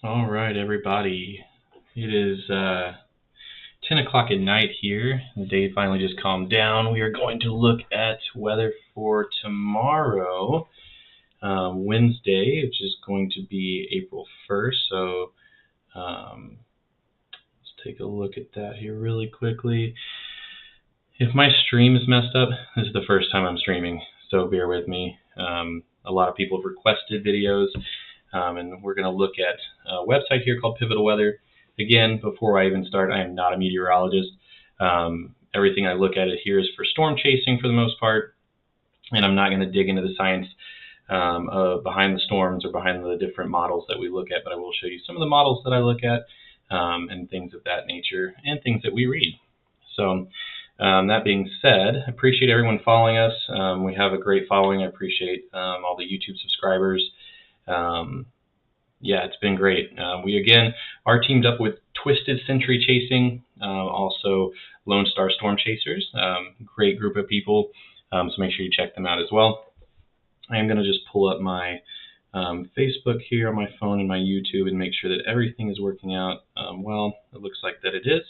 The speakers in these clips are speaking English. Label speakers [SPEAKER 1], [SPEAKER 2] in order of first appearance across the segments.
[SPEAKER 1] All right, everybody. It is 10 o'clock at night here. The day finally just calmed down. We are going to look at weather for tomorrow, Wednesday, which is going to be April 1st. So let's take a look at that here really quickly. If my stream is messed up, this is the first time I'm streaming, so bear with me. A lot of people have requested videos. And we're going to look at a website here called Pivotal Weather. Again, before I even start, I am not a meteorologist. Everything I look at it here is for storm chasing for the most part, and I'm not going to dig into the science behind the storms or behind the different models that we look at, but I will show you some of the models that I look at and things of that nature and things that we read. So that being said, I appreciate everyone following us. We have a great following. I appreciate all the YouTube subscribers. Yeah, it's been great. We again are teamed up with Twisted Century Chasing, also Lone Star Storm Chasers. Great group of people, so make sure you check them out as well. I am going to just pull up my Facebook here on my phone and my YouTube and make sure that everything is working out well. It looks like that it is.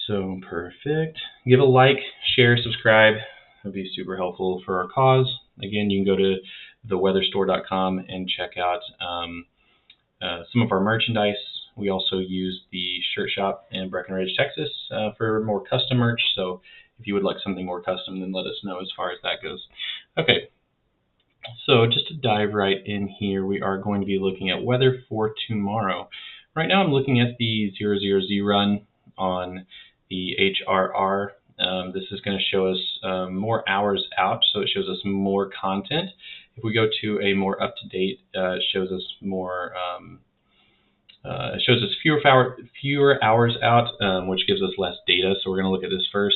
[SPEAKER 1] So perfect. Give a like, share, subscribe. That'd be super helpful for our cause. Again, you can go to theweatherstore.com and check out some of our merchandise. We also use the shirt shop in Breckenridge, Texas for more custom merch. So if you would like something more custom, then let us know as far as that goes. Okay, so just to dive right in here, we are going to be looking at weather for tomorrow. Right now I'm looking at the 00Z run on the HRR. This is going to show us more hours out, so it shows us more content. If we go to a more up-to-date, it shows us more. It shows us fewer hours out, which gives us less data. So we're going to look at this first.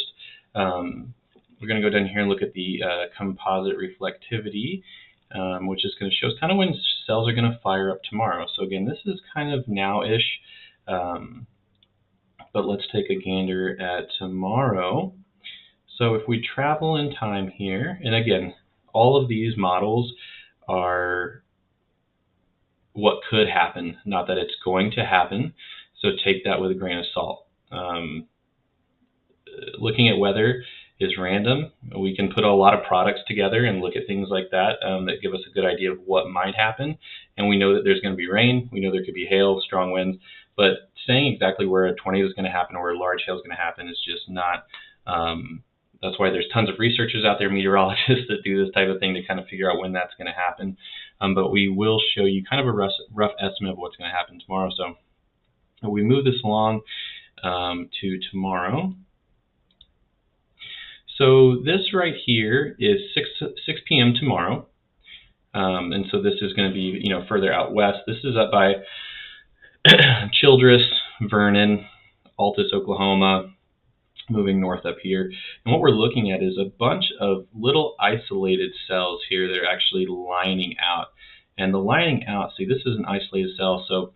[SPEAKER 1] We're going to go down here and look at the composite reflectivity, which is going to show us kind of when cells are going to fire up tomorrow. So again, this is kind of now-ish. But let's take a gander at tomorrow. So if we travel in time here, and again, all of these models are what could happen, not that it's going to happen. So take that with a grain of salt. Looking at weather is random. We can put a lot of products together and look at things like that that give us a good idea of what might happen. And we know that there's going to be rain. We know there could be hail, strong winds. But saying exactly where a tornado is going to happen or where a large hail is going to happen is just not. That's why there's tons of researchers out there, meteorologists, that do this type of thing to kind of figure out when that's going to happen. But we will show you kind of a rough estimate of what's going to happen tomorrow. So we move this along to tomorrow. So this right here is 6 p.m. tomorrow. And so this is going to be, further out west. This is up by Childress, Vernon, Altus, Oklahoma, moving north up here. And what we're looking at is a bunch of little isolated cells here that are actually lining out. And the lining out, see, this is an isolated cell. So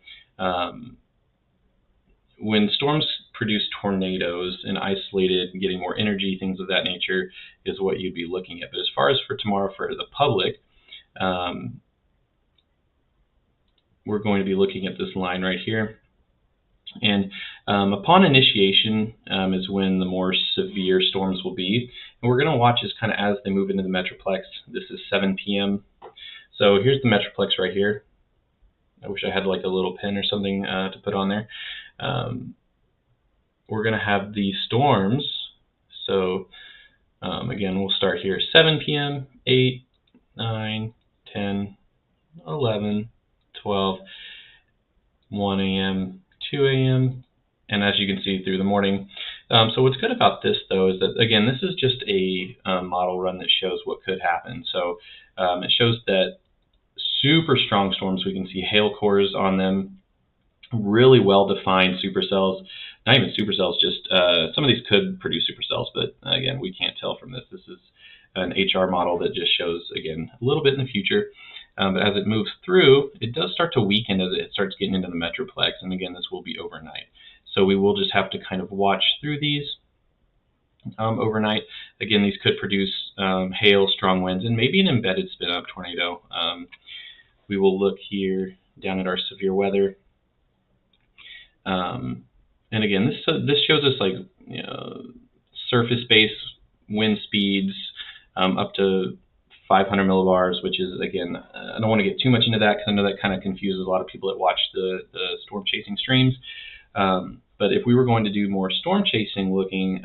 [SPEAKER 1] when storms produce tornadoes, and isolated, getting more energy, things of that nature is what you'd be looking at. But as far as for tomorrow for the public, we're going to be looking at this line right here. And upon initiation is when the more severe storms will be. And we're going to watch this kind of as they move into the Metroplex. This is 7 p.m. So here's the Metroplex right here. I wish I had like a little pen or something to put on there. We're going to have the storms. So again, we'll start here 7 p.m., 8, 9, 10, 11, 12, 1 a.m., 2 a.m., and as you can see through the morning. So what's good about this, though, is that, again, this is just a model run that shows what could happen. So it shows that super strong storms, we can see hail cores on them, really well-defined supercells. Not even supercells, just some of these could produce supercells, but again, we can't tell from this. This is an HR model that just shows, again, a little bit in the future. But as it moves through, it does start to weaken as it starts getting into the Metroplex. And again, this will be overnight. So we will just have to kind of watch through these overnight. Again, these could produce hail, strong winds, and maybe an embedded spin-up tornado. We will look here down at our severe weather. And again, this shows us like surface-based wind speeds up to 500 millibars, which is, again, I don't want to get too much into that because I know that kind of confuses a lot of people that watch the storm chasing streams. But if we were going to do more storm chasing looking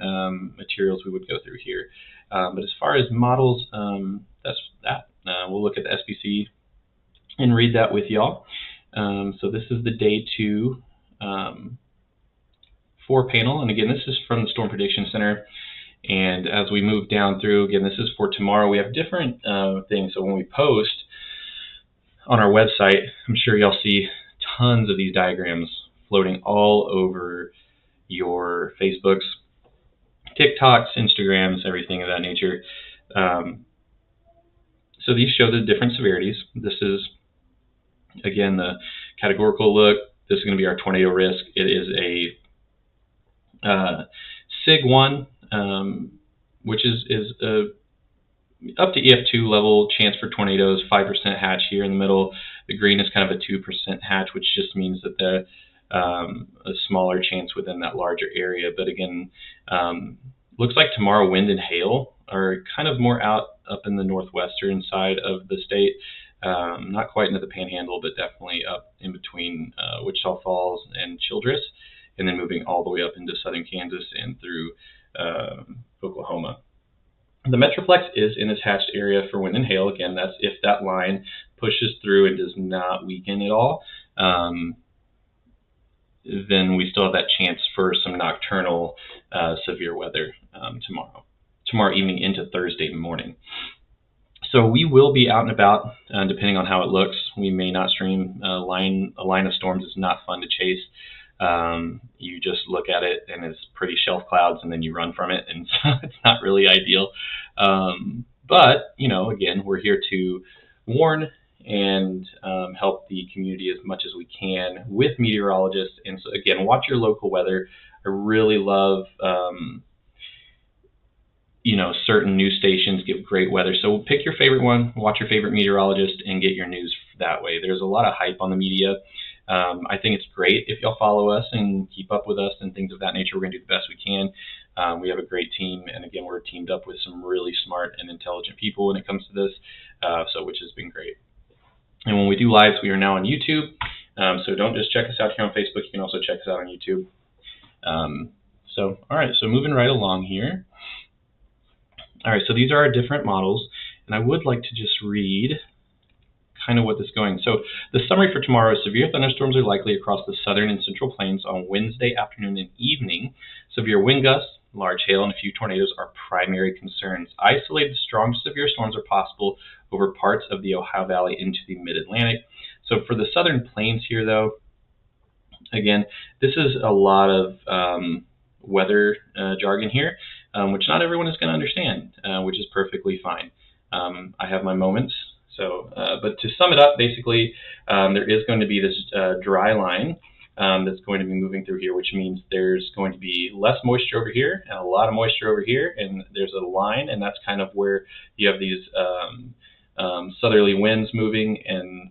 [SPEAKER 1] materials, we would go through here. But as far as models, that's that. We'll look at the SPC and read that with y'all. So this is the day 2 4 panel. And again, this is from the Storm Prediction Center. And as we move down through, again, this is for tomorrow. We have different things. So when we post on our website, I'm sure y'all see tons of these diagrams floating all over your Facebooks, TikToks, Instagrams, everything of that nature. So these show the different severities. This is, again, the categorical look. This is going to be our tornado risk. It is a SIG-1, which is up to EF2 level chance for tornadoes, 5% hatch here in the middle. The green is kind of a 2% hatch, which just means that the a smaller chance within that larger area. But again, looks like tomorrow wind and hail are kind of more up in the northwestern side of the state. Not quite into the Panhandle, but definitely up in between Wichita Falls and Childress, and then moving all the way up into southern Kansas and through Oklahoma. The Metroplex is in this hatched area for wind and hail. Again, that's if that line pushes through and does not weaken at all. Then we still have that chance for some nocturnal severe weather tomorrow evening into Thursday morning. So we will be out and about, depending on how it looks. We may not stream. A line of storms is not fun to chase. You just look at it and it's pretty shelf clouds, and then you run from it, and so it's not really ideal. But again, we're here to warn and help the community as much as we can with meteorologists. And so again, watch your local weather. I really love certain news stations give great weather. So pick your favorite one, watch your favorite meteorologist, and get your news that way. There's a lot of hype on the media. I think it's great if y'all follow us and keep up with us and things of that nature. We're going to do the best we can. We have a great team, and again, we're teamed up with some really smart and intelligent people when it comes to this, which has been great. And when we do lives, we are now on YouTube. So don't just check us out here on Facebook. You can also check us out on YouTube. All right, so moving right along here. All right, so these are our different models, and I would like to just read kind of what this is going. So the summary for tomorrow is severe thunderstorms are likely across the southern and central plains on Wednesday afternoon and evening. Severe wind gusts, large hail, and a few tornadoes are primary concerns. Isolated strong to severe storms are possible over parts of the Ohio Valley into the mid-Atlantic. So for the southern plains here, though, again, this is a lot of weather jargon here, which not everyone is going to understand, which is perfectly fine. I have my moments. But to sum it up, basically, there is going to be this dry line that's going to be moving through here, which means there's going to be less moisture over here and a lot of moisture over here, and there's a line, and that's kind of where you have these southerly winds moving and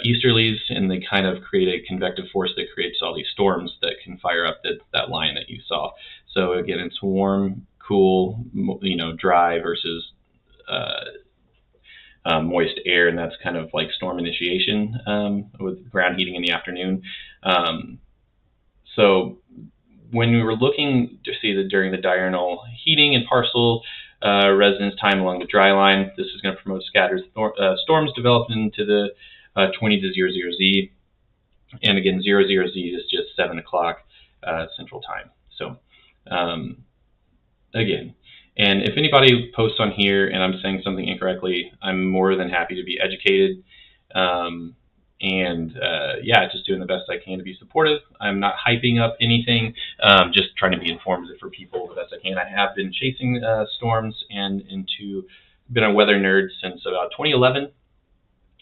[SPEAKER 1] easterlies, and they kind of create a convective force that creates all these storms that can fire up that line that you saw. So again, it's warm, cool, dry versus moist air, and that's kind of like storm initiation with ground heating in the afternoon. So when we were looking to see that during the diurnal heating and parcel residence time along the dry line, this is going to promote scattered storms developing into the 20 to 00Z. And again, 00Z is just 7 o'clock Central Time. So again, and if anybody posts on here and I'm saying something incorrectly, I'm more than happy to be educated. Just doing the best I can to be supportive. I'm not hyping up anything, just trying to be informative for people the best I can. I have been chasing storms and been a weather nerd since about 2011.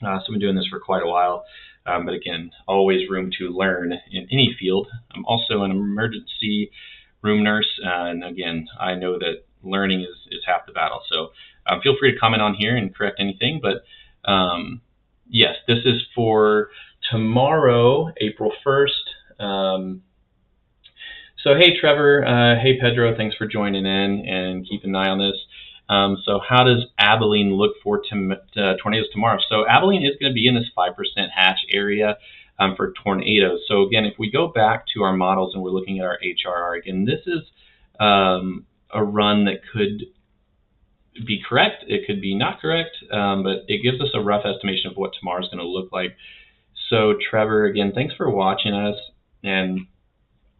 [SPEAKER 1] So I've been doing this for quite a while. But again, always room to learn in any field. I'm also an emergency room nurse. And again, I know that learning is half the battle. So feel free to comment on here and correct anything. But Yes, this is for tomorrow, April 1st. So hey Trevor, hey Pedro, thanks for joining in and keeping an eye on this. So how does Abilene look for tornadoes tomorrow? So Abilene is going to be in this 5% hatch area for tornadoes. So again, if we go back to our models and we're looking at our HRR, again, this is a run that could be correct, it could be not correct, but it gives us a rough estimation of what tomorrow's going to look like. So Trevor, again, thanks for watching us. And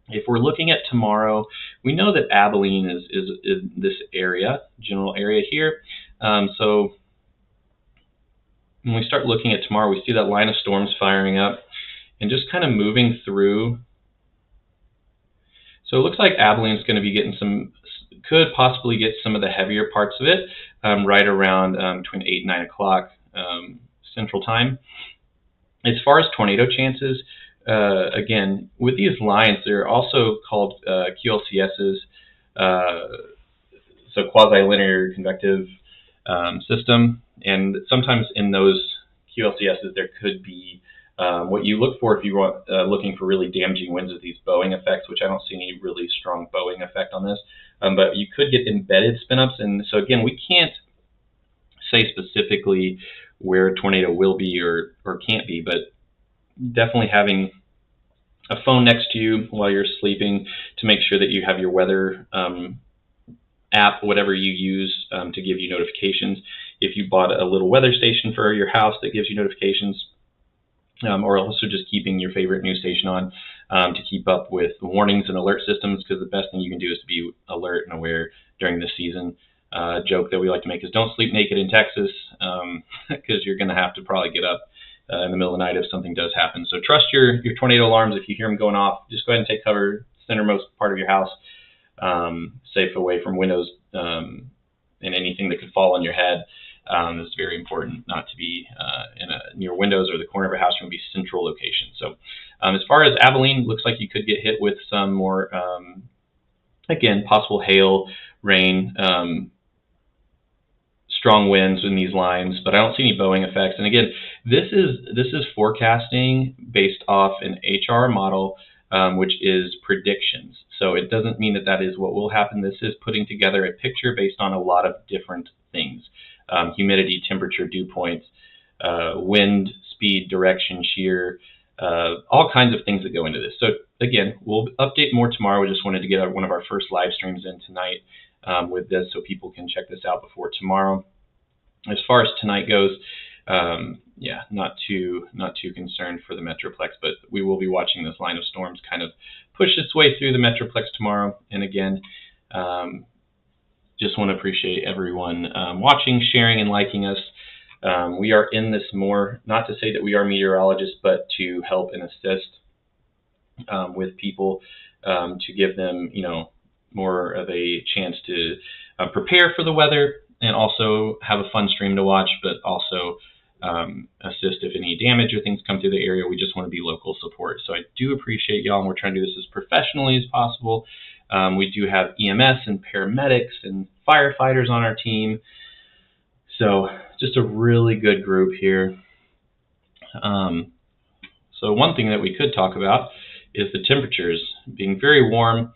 [SPEAKER 1] if we're looking at tomorrow, we know that Abilene is this area, general area here. So when we start looking at tomorrow, we see that line of storms firing up and just kind of moving through. So it looks like Abilene's going to be getting could possibly get some of the heavier parts of it right around between 8 and 9 o'clock Central Time. As far as tornado chances, again, with these lines, they're also called QLCSs, so quasi-linear convective system. And sometimes in those QLCSs, there could be what you look for if you want looking for really damaging winds of these bowing effects, which I don't see any really strong bowing effect on this. But you could get embedded spin-ups. And so again, we can't say specifically where a tornado will be or can't be, but definitely having a phone next to you while you're sleeping to make sure that you have your weather app, whatever you use to give you notifications. If you bought a little weather station for your house that gives you notifications, or also just keeping your favorite news station on to keep up with warnings and alert systems, because the best thing you can do is to be alert and aware during this season. Joke that we like to make is don't sleep naked in Texas, because you're going to have to probably get up in the middle of the night if something does happen. So trust your tornado alarms. If you hear them going off, just go ahead and take cover, centermost part of your house, safe away from windows and anything that could fall on your head. It's very important not to be near windows or the corner of your house. You want to be central location. So as far as Abilene, looks like you could get hit with some more, again, possible hail, rain, strong winds in these lines, but I don't see any bowing effects. And again, this is forecasting based off an HR model, which is predictions. So it doesn't mean that that is what will happen. This is putting together a picture based on a lot of different things. Humidity, temperature, dew points, wind, speed, direction, shear, all kinds of things that go into this. So again, we'll update more tomorrow. We just wanted to get one of our first live streams in tonight with this so people can check this out before tomorrow. As far as tonight goes, yeah, not too concerned for the Metroplex, but we will be watching this line of storms kind of push its way through the Metroplex tomorrow. And again, just want to appreciate everyone watching, sharing, and liking us. We are in this more, not to say that we are meteorologists, but to help and assist with people to give them, more of a chance to prepare for the weather and also have a fun stream to watch, but also assist if any damage or things come through the area. We just want to be local support. So I do appreciate y'all, and we're trying to do this as professionally as possible. We do have EMS and paramedics and firefighters on our team. So just a really good group here. So one thing that we could talk about is the temperatures being very warm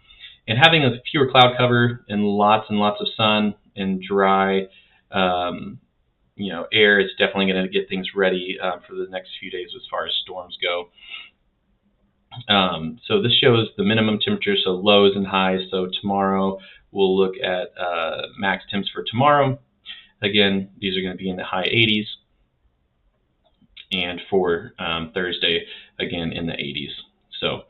[SPEAKER 1] and having a fewer cloud cover and lots of sun and dry air is definitely going to get things ready for the next few days as far as storms go. So this shows the minimum temperature, so lows and highs. So tomorrow we'll look at max temps for tomorrow. Again, these are going to be in the high 80s. And for Thursday, again, in the 80s. So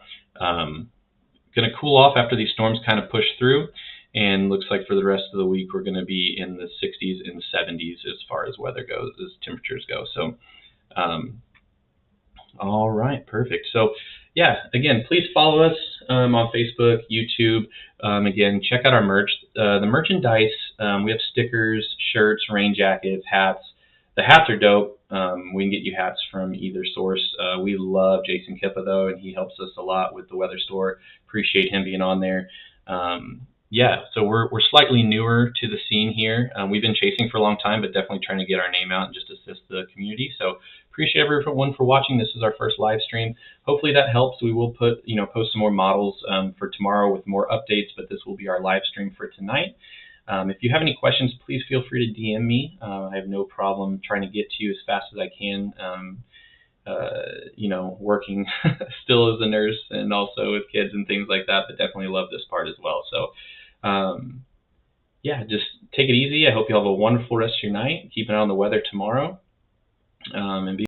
[SPEAKER 1] going to cool off after these storms kind of push through. And looks like for the rest of the week, we're going to be in the 60s and 70s as far as weather goes, as temperatures go. So, all right, perfect. So, yeah, again, please follow us on Facebook, YouTube. Again, check out our merch. The merchandise, we have stickers, shirts, rain jackets, hats. The hats are dope. We can get you hats from either source. We love Jason Kippa, though, and he helps us a lot with the Weather Store. Appreciate him being on there. Yeah, so we're slightly newer to the scene here. We've been chasing for a long time, but definitely trying to get our name out and just assist the community. So appreciate everyone for watching. This is our first live stream. Hopefully that helps. We will post some more models for tomorrow with more updates, but this will be our live stream for tonight. If you have any questions, please feel free to DM me. I have no problem trying to get to you as fast as I can. Working still as a nurse and also with kids and things like that, but definitely love this part as well. So, just take it easy. I hope you have a wonderful rest of your night. Keep an eye on the weather tomorrow, and be